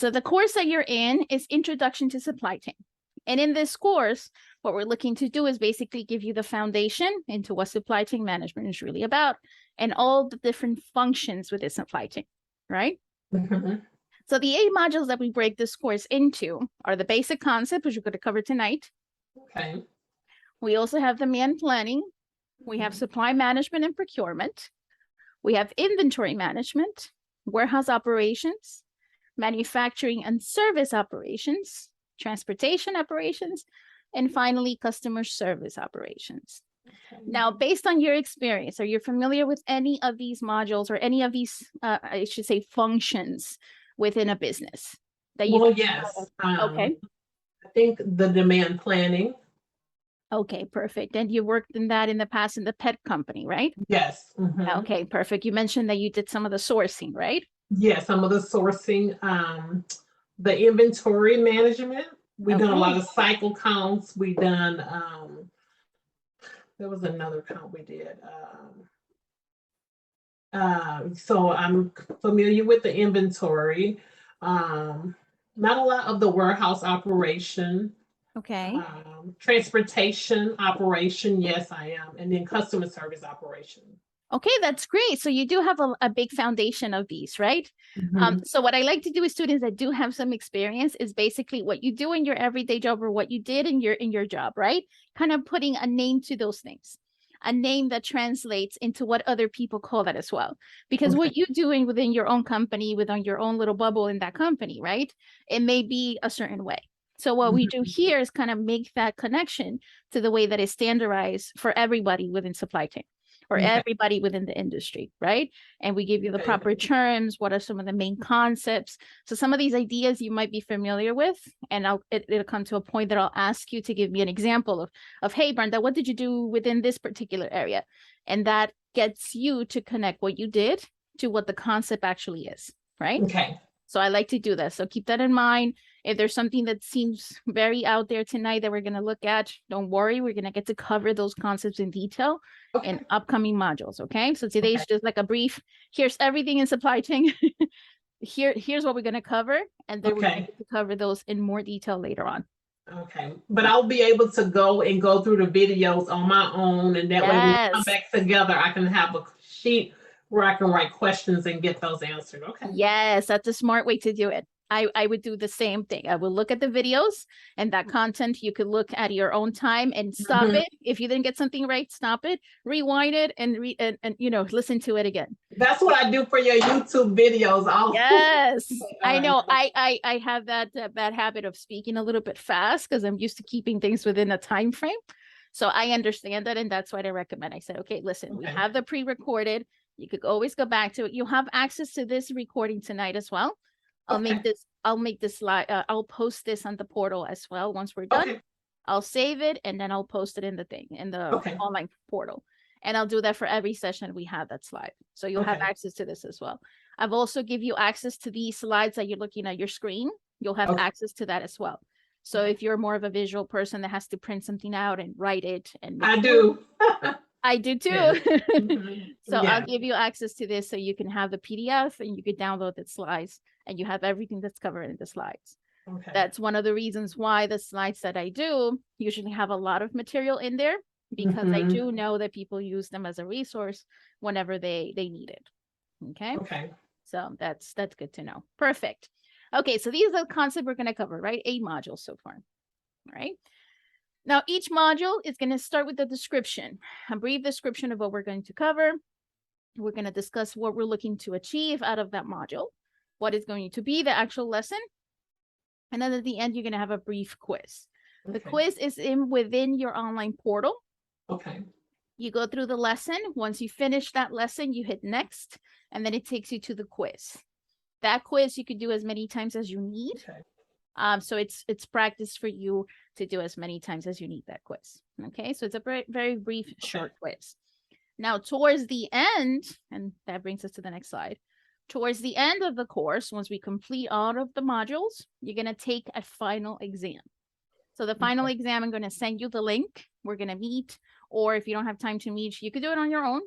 So the course that you're in is Introduction to Supply Chain. And in this course, what we're looking to do is basically give you the foundation into what supply chain management is really about and all the different functions within supply chain, right? Mm-hmm. So the 8 modules that we break this course into are the basic concept, which we're going to cover tonight. Okay. We also have demand planning. We have supply management and procurement. We have inventory management, warehouse operations, manufacturing and service operations, transportation operations, and finally, customer service operations. Okay. Now, based on your experience, are you familiar with any of these modules or any of these, I should say, functions within a business? That you Yes. Okay. I think the demand planning. Okay, perfect. And you worked in that in the past in the pet company, right? Yes. Mm-hmm. Okay, perfect. You mentioned that you did some of the sourcing, right? Yes, some of the sourcing, the inventory management. We've done a lot of cycle counts. We done there was another count we did. So I'm familiar with the inventory. Not a lot of the warehouse operation. Okay. Transportation operation, yes, I am. And then customer service operation. Okay, that's great. So you do have a big foundation of these, right? Mm-hmm. So what I like to do with students that do have some experience is basically what you do in your everyday job or what you did in your job, right? Kind of putting a name to those things, a name that translates into what other people call that as well. Because what you're doing within your own company, within your own little bubble in that company, right? It may be a certain way. So what we do here is kind of make that connection to the way that is standardized for everybody within supply chain. Or everybody within the industry, right? And we give you the proper terms. What are some of the main concepts? So some of these ideas you might be familiar with, and it'll come to a point that I'll ask you to give me an example of hey, Brenda, what did you do within this particular area? And that gets you to connect what you did to what the concept actually is, right? Okay. So I like to do this. So keep that in mind. If there's something that seems very out there tonight that we're going to look at, don't worry. We're going to get to cover those concepts in detail in upcoming modules. Okay. So today's just like a brief, here's everything in supply chain. Here's what we're going to cover. And then we're going to cover those in more detail later on. Okay. But I'll be able to go through the videos on my own. And that way when we come back together, I can have a sheet where I can write questions and get those answered. Okay. Yes, that's a smart way to do it. I would do the same thing. I will look at the videos and that content. You could look at your own time and stop it. If you didn't get something right, stop it, rewind it, and listen to it again. That's what I do for your YouTube videos. Yes, I know. I have that bad habit of speaking a little bit fast because I'm used to keeping things within a time frame. So I understand that, and that's what I recommend. I said, okay, listen, we have the pre-recorded. You could always go back to it. You'll have access to this recording tonight as well. I'll make this slide. I'll post this on the portal as well. Once we're done, I'll save it and then I'll post it in the online portal. And I'll do that for every session we have that's live. So you'll have access to this as well. I've also give you access to these slides that you're looking at your screen. You'll have access to that as well. So if you're more of a visual person that has to print something out and write it, and I do. I do too. So I'll give you access to this so you can have the PDF and you can download the slides and you have everything that's covered in the slides. That's one of the reasons why the slides that I do usually have a lot of material in there, because I do know that people use them as a resource whenever they need it. Okay. So that's good to know. Perfect. Okay, so these are the concepts we're going to cover, right? 8 modules so far. All right. Now, each module is going to start with a description, a brief description of what we're going to cover. We're going to discuss what we're looking to achieve out of that module, what is going to be the actual lesson. And then at the end, you're going to have a brief quiz. The quiz is within your online portal. You go through the lesson. Once you finish that lesson, you hit next, and then it takes you to the quiz. That quiz you could do as many times as you need. So it's practice for you to do as many times as you need that quiz. Okay, so it's a very, very brief, short quiz. Now, towards the end, and that brings us to the next slide. Towards the end of the course, once we complete all of the modules, you're going to take a final exam. So the final exam, I'm going to send you the link. We're going to meet, or if you don't have time to meet, you could do it on your own.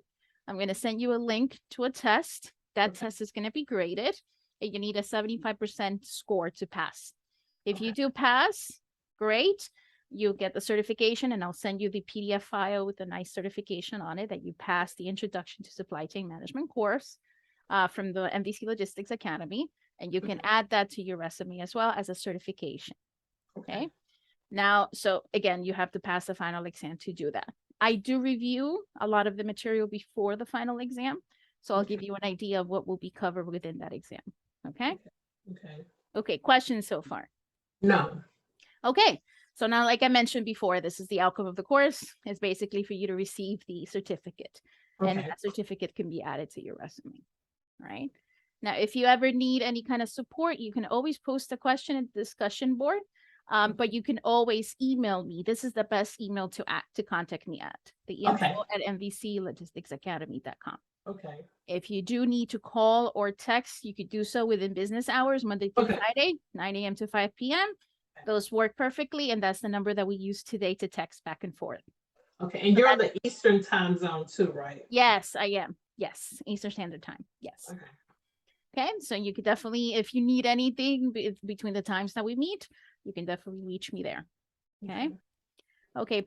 I'm going to send you a link to a test. That test is going to be graded. and you need a 75% score to pass. If you do pass, great. You get the certification, and I'll send you the PDF file with a nice certification on it that you passed the Introduction to Supply Chain Management course from the MVC Logistics Academy, and you can add that to your resume as well as a certification. Okay. Now, so again, you have to pass the final exam to do that. I do review a lot of the material before the final exam, so I'll give you an idea of what will be covered within that exam. Okay. Okay. Questions so far? No. Okay. So now, like I mentioned before, this is the outcome of the course. It's basically for you to receive the certificate, and that certificate can be added to your resume. Right. Now, if you ever need any kind of support, you can always post a question in the discussion board, but you can always email me. This is the best email to contact me at, the info at MVCLogisticsAcademy.com. Okay. If you do need to call or text, you could do so within business hours, Monday through Friday, 9 a.m. to 5 p.m. Those work perfectly, and that's the number that we use today to text back and forth. Okay, and you're on the Eastern time zone too, right? Yes, I am. Yes, Eastern Standard Time. Yes. Okay, so you could definitely, if you need anything between the times that we meet, you can definitely reach me there. Okay. Okay.